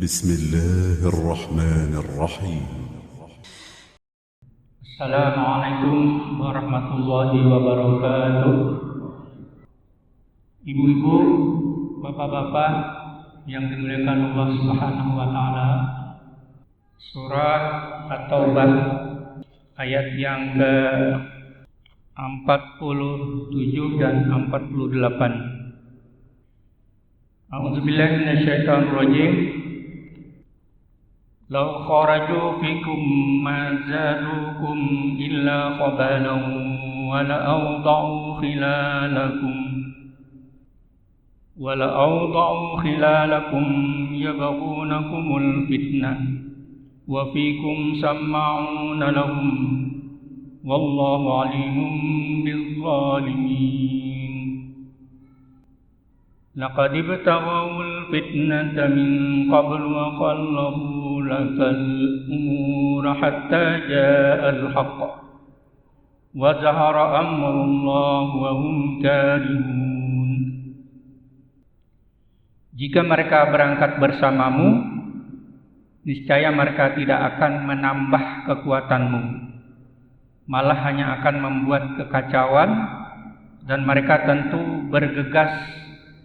بسم الله الرحمن الرحيم. Assalamualaikum warahmatullahi wabarakatuh. Ibu-ibu, bapak-bapak yang dimuliakan Allah Subhanahu wa taala. Surat At-Taubah ayat yang ke-47 dan 48. A'udzubillahi minasyaitonir rajim. Law kharaju fikum ma zadukum illa qabalan wa la awda'u khilalakum yabghunakumul fitnah wa fikum sama'una lahum wallahu alimun bizzalimin. Laqad ibtaghawul fitnata min qabl wa qallabu lakal umur hatta ja'al haqq wa zahara amrullah wa hum karihun. Jika mereka berangkat bersamamu, niscaya mereka tidak akan menambah kekuatanmu, malah hanya akan membuat kekacauan, dan mereka tentu bergegas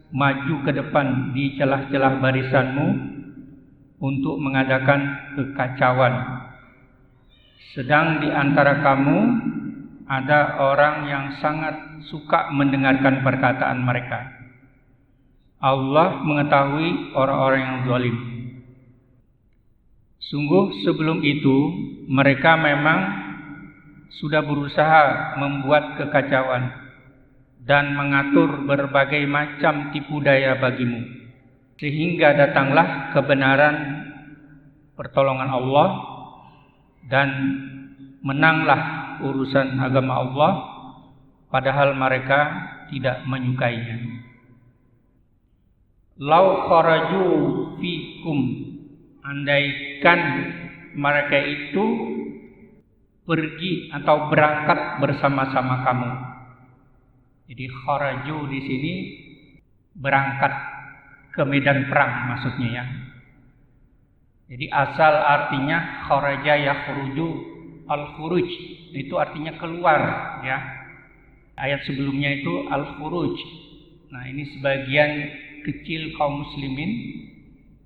maju ke depan di celah-celah barisanmu untuk mengadakan kekacauan. Sedang di antara kamu ada orang yang sangat suka mendengarkan perkataan mereka. Allah mengetahui orang-orang yang zalim. Sungguh sebelum itu mereka memang sudah berusaha membuat kekacauan dan mengatur berbagai macam tipu daya bagimu, sehingga datanglah kebenaran pertolongan Allah dan menanglah urusan agama Allah, padahal mereka tidak menyukainya. Lau kharaju fikum, andaikan mereka itu pergi atau berangkat bersama-sama kamu. Jadi kharaju di sini berangkat ke medan perang maksudnya ya. Jadi asal artinya kharaja yakhruju, al-khuruj itu artinya keluar ya. Ayat sebelumnya itu al-khuruj. Nah, ini sebagian kecil kaum muslimin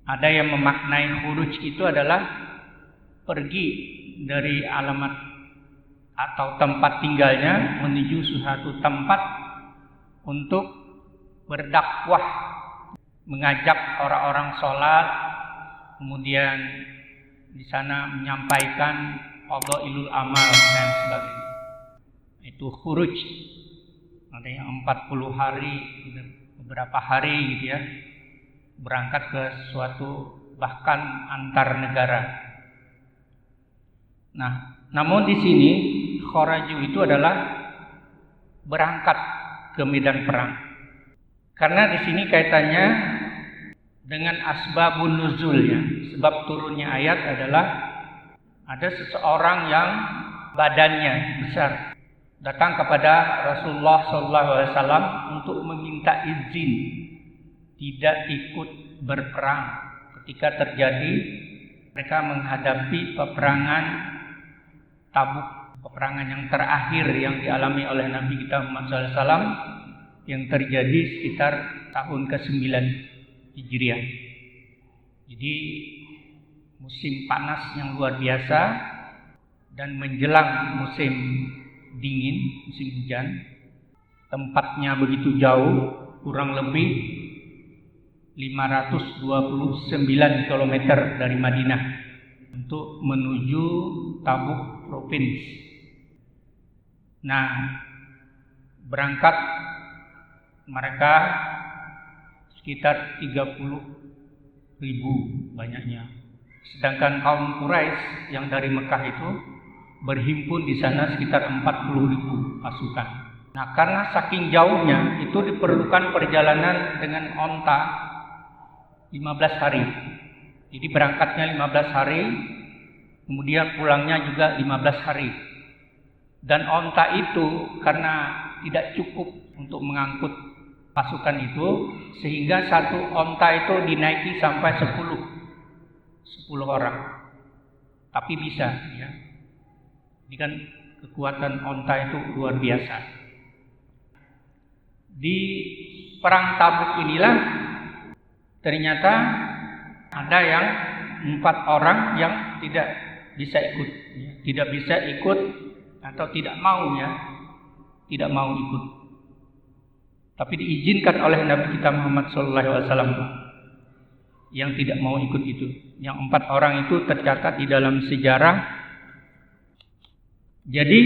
ada yang memaknai khuruj itu adalah pergi dari alamat atau tempat tinggalnya menuju suatu tempat untuk berdakwah, mengajak orang-orang sholat, kemudian di sana menyampaikan fadhailul amal dan sebagainya. Itu khuruj. Ada yang 40 hari, beberapa hari gitu ya, berangkat ke suatu bahkan antar negara. Nah, namun di sini kharaju itu adalah berangkat ke medan perang. Karena di sini kaitannya dengan asbabun nuzulnya. Sebab turunnya ayat adalah ada seseorang yang badannya besar datang kepada Rasulullah SAW untuk meminta izin tidak ikut berperang ketika terjadi mereka menghadapi peperangan Tabuk, peperangan yang terakhir yang dialami oleh Nabi kita Muhammad SAW yang terjadi sekitar tahun ke-9 Hijriah. Jadi musim panas yang luar biasa dan menjelang musim dingin, musim hujan. Tempatnya begitu jauh, kurang lebih 529 km dari Madinah untuk menuju Tabuk provinsi. Nah, berangkat mereka sekitar 30.000 banyaknya. Sedangkan kaum Quraisy yang dari Mekah itu berhimpun di sana sekitar 40.000 pasukan. Nah, karena saking jauhnya itu diperlukan perjalanan dengan onta 15 hari. Jadi berangkatnya 15 hari, kemudian pulangnya juga 15 hari. Dan onta itu karena tidak cukup untuk mengangkut pasukan itu, sehingga satu onta itu dinaiki sampai 10 10 orang. Tapi bisa ya. Ini kan kekuatan onta itu luar biasa. Di perang Tabuk inilah ternyata ada yang 4 orang yang tidak bisa ikut, ya. Tidak bisa ikut atau tidak mau ya, tidak mau ikut. Tapi diizinkan oleh Nabi kita Muhammad SAW yang tidak mau ikut itu. Yang 4 orang itu tercatat di dalam sejarah. Jadi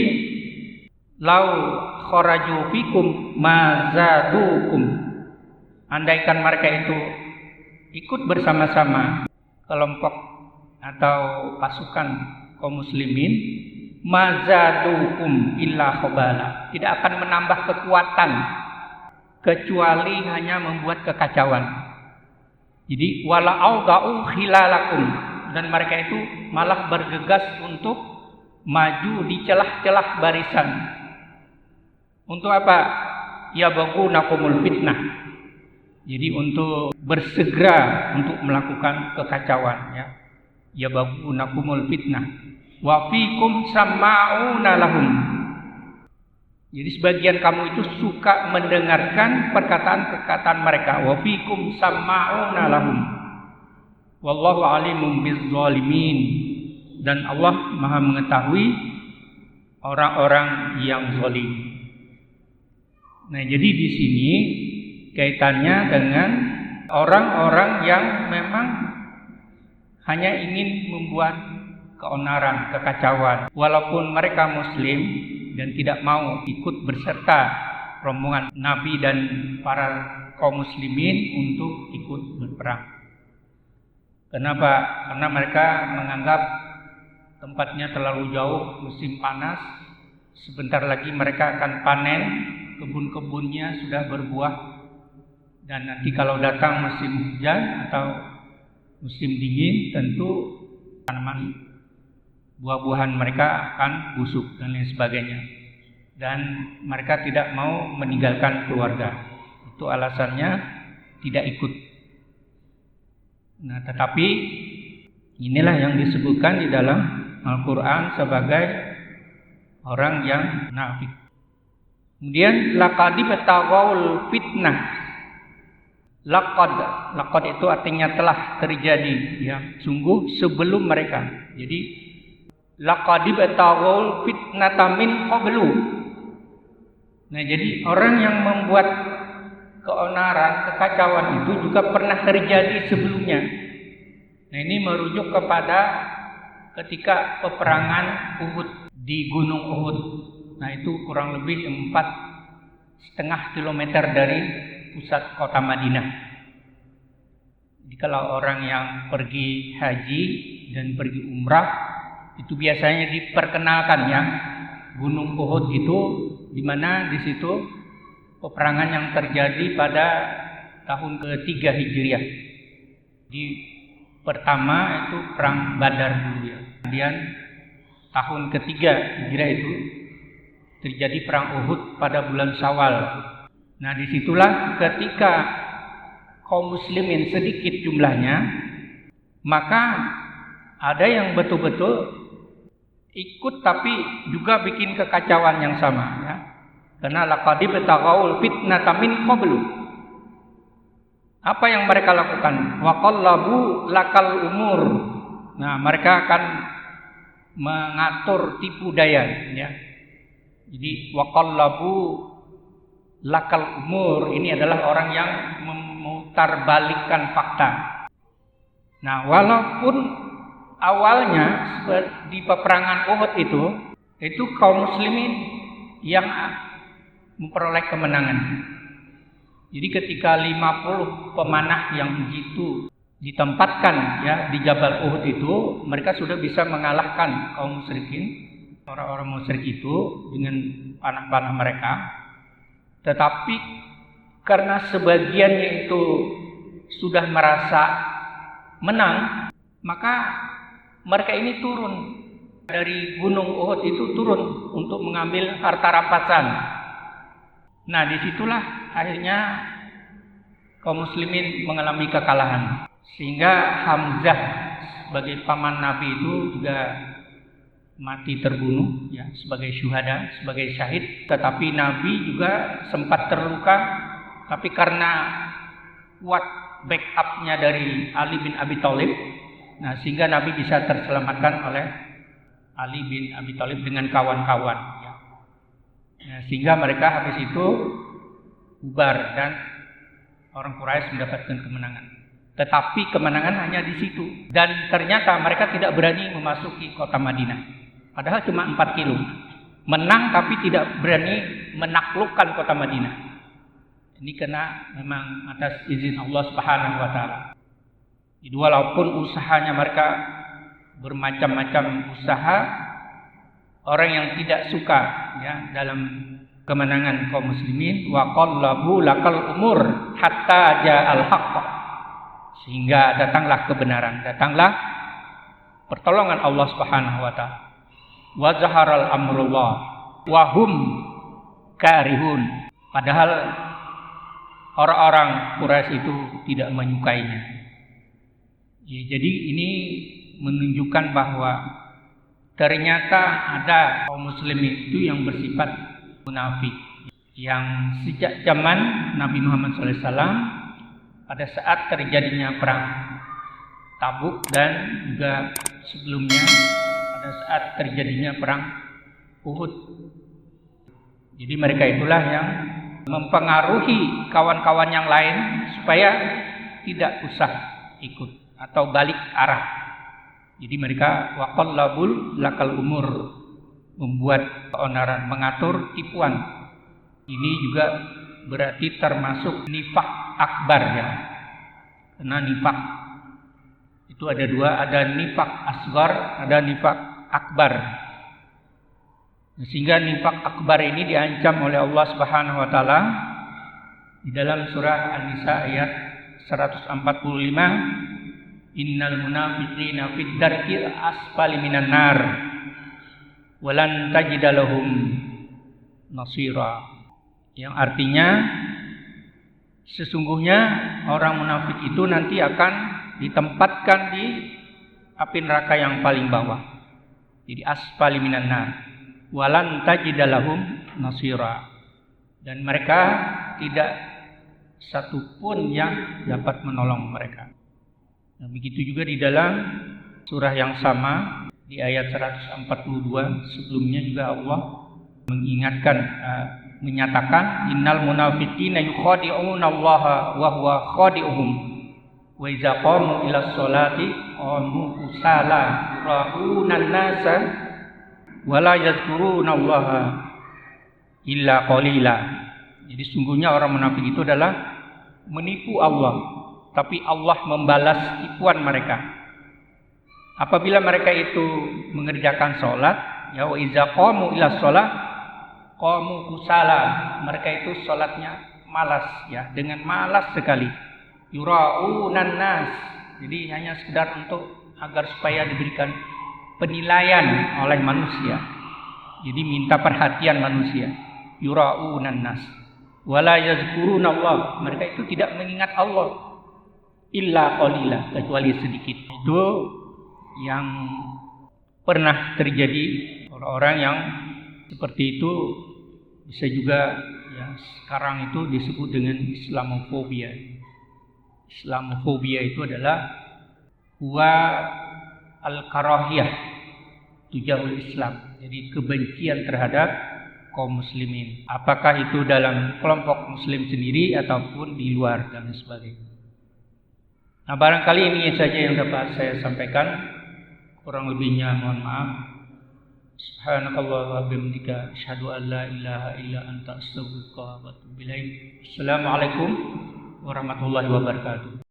lau kharaju fikum mazadukum, andaikan mereka itu ikut bersama-sama kelompok atau pasukan kaum muslimin, mazadukum illa khabala, tidak akan menambah kekuatan kecuali hanya membuat kekacauan. Jadi wala auda'u khilalakum, dan mereka itu malah bergegas untuk maju di celah-celah barisan. Untuk apa? Ya bagunakumul fitnah. Jadi untuk bersegera untuk melakukan kekacauan ya. Ya bagunakumul fitnah. Wa fikum sama'una lahum. Jadi sebagian kamu itu suka mendengarkan perkataan-perkataan mereka. Wa fikum sama'una lahum. Wallahu alimum bizzalimin. Dan Allah Maha mengetahui orang-orang yang zalim. Nah, jadi di sini kaitannya dengan orang-orang yang memang hanya ingin membuat keonaran, kekacauan, walaupun mereka muslim dan tidak mau ikut berserta rombongan Nabi dan para kaum muslimin untuk ikut berperang. Kenapa? Karena mereka menganggap tempatnya terlalu jauh, musim panas, sebentar lagi mereka akan panen, kebun-kebunnya sudah berbuah, dan nanti kalau datang musim hujan atau musim dingin, tentu tanaman buah-buahan mereka akan busuk dan lain sebagainya, dan mereka tidak mau meninggalkan keluarga. Itu alasannya tidak ikut. Nah, tetapi inilah yang disebutkan di dalam Al-Quran sebagai orang yang munafik. Kemudian laqad ibtaghaul fitnah. Laqad itu artinya telah terjadi ya, sungguh sebelum mereka. Jadi laqad ibtaghaul fitnata min qablu. Nah, jadi orang yang membuat keonaran, kekacauan itu juga pernah terjadi sebelumnya. Nah, ini merujuk kepada ketika peperangan Uhud di Gunung Uhud. Nah, itu kurang lebih 4,5 kilometer dari pusat kota Madinah. Jadi kalau orang yang pergi haji dan pergi umrah itu biasanya diperkenalkan ya Gunung Uhud itu, di mana di situ peperangan yang terjadi pada tahun ke-3 Hijriah. Di pertama itu perang Badar dulu ya. Kemudian tahun ke-3 Hijriah itu terjadi perang Uhud pada bulan Syawal. Nah, disitulah ketika kaum muslimin sedikit jumlahnya, maka ada yang betul-betul ikut tapi juga bikin kekacauan yang sama ya. Karena laqad ibtaghaul fitnata min qablu. Apa yang mereka lakukan? Wa qallabu lakal umur. Nah, mereka akan mengatur tipu daya ya. Jadi wa qallabu lakal umur ini adalah orang yang memutarbalikkan fakta. Nah, walaupun awalnya di peperangan Uhud itu kaum muslimin yang memperoleh kemenangan. Jadi ketika 50 pemanah yang jitu ditempatkan ya di Jabal Uhud itu, mereka sudah bisa mengalahkan kaum musyrikin, orang-orang musyrik itu dengan panah-panah mereka. Tetapi karena sebagiannya itu sudah merasa menang, maka mereka ini turun dari Gunung Uhud itu, turun untuk mengambil harta rampasan. Nah, disitulah akhirnya kaum muslimin mengalami kekalahan, sehingga Hamzah sebagai paman Nabi itu juga mati terbunuh ya sebagai syuhada, sebagai syahid. Tetapi Nabi juga sempat terluka, tapi karena kuat backupnya dari Ali bin Abi Thalib, nah sehingga Nabi bisa terselamatkan oleh Ali bin Abi Thalib dengan kawan-kawan ya. Nah, sehingga mereka habis itu bubar dan orang Quraisy mendapatkan kemenangan. Tetapi kemenangan hanya di situ, dan ternyata mereka tidak berani memasuki kota Madinah. Padahal cuma 4 kilo. Menang tapi tidak berani menaklukkan kota Madinah. Ini karena memang atas izin Allah Subhanahu wa taala. Jadi walaupun usahanya mereka bermacam-macam usaha, orang yang tidak suka ya dalam kemenangan kaum muslimin, wa qallabu lakal umur hatta ja'al haqq. Sehingga datanglah kebenaran, datanglah pertolongan Allah Subhanahu wa taala. Wa zaharal amrullah wa hum karihun. Padahal orang-orang Quraisy itu tidak menyukainya. Ya, jadi ini menunjukkan bahwa ternyata ada kaum muslimin itu yang bersifat munafik, yang sejak zaman Nabi Muhammad SAW pada saat terjadinya perang Tabuk dan juga sebelumnya pada saat terjadinya perang Uhud. Jadi mereka itulah yang mempengaruhi kawan-kawan yang lain supaya tidak usah ikut atau balik arah. Jadi mereka waqallabul lakal umur, membuat keonaran, mengatur tipuan. Ini juga berarti termasuk nifak akbar ya. Karena nifak itu ada dua, ada nifak asgar, ada nifak akbar. Sehingga nifak akbar ini diancam oleh Allah Subhanahu wa taala di dalam surah An-Nisa ayat 145, innal munafiqina fid darkil asfali minan nar walan tajida lahum nasira. Yang artinya sesungguhnya orang munafik itu nanti akan ditempatkan di api neraka yang paling bawah. Jadi asfali minan nar walan tajida lahum nasira. Dan mereka tidak satupun yang dapat menolong mereka. Nah, begitu juga di dalam surah yang sama di ayat 142 sebelumnya juga Allah mengingatkan, menyatakan innal munafiqina yukhadi'una Allaha wa huwa khadi'uhum wa idza qamu ila sholati qamu kusala yura'una an-nasa wa la yadhkuruna Allaha illa qalila. Jadi sungguhnya orang munafik itu adalah menipu Allah, tapi Allah membalas tipuan mereka. Apabila mereka itu mengerjakan sholat, ya wa iza qamu ila sholat qamu kusala, mereka itu sholatnya malas ya, dengan malas sekali. Yura'unan nas, jadi hanya sekedar untuk agar supaya diberikan penilaian oleh manusia. Jadi minta perhatian manusia. Yura'unan nas wala yazkuruna Allah, mereka itu tidak mengingat Allah illa qalila, kecuali sedikit. Itu yang pernah terjadi. Orang-orang yang seperti itu bisa juga ya sekarang itu disebut dengan Islamofobia. Islamofobia itu adalah huwa al-karahiyah tujahul Islam. Jadi kebencian terhadap kaum muslimin, apakah itu dalam kelompok muslim sendiri ataupun di luar dan sebagainya. Nah, barangkali ini saja yang dapat saya sampaikan. Kurang lebihnya mohon maaf. Subhanakallah wa bihamdika asyhadu an la ilaha illa anta astaghfiruka wa atubu ilaik. Assalamualaikum warahmatullahi wabarakatuh.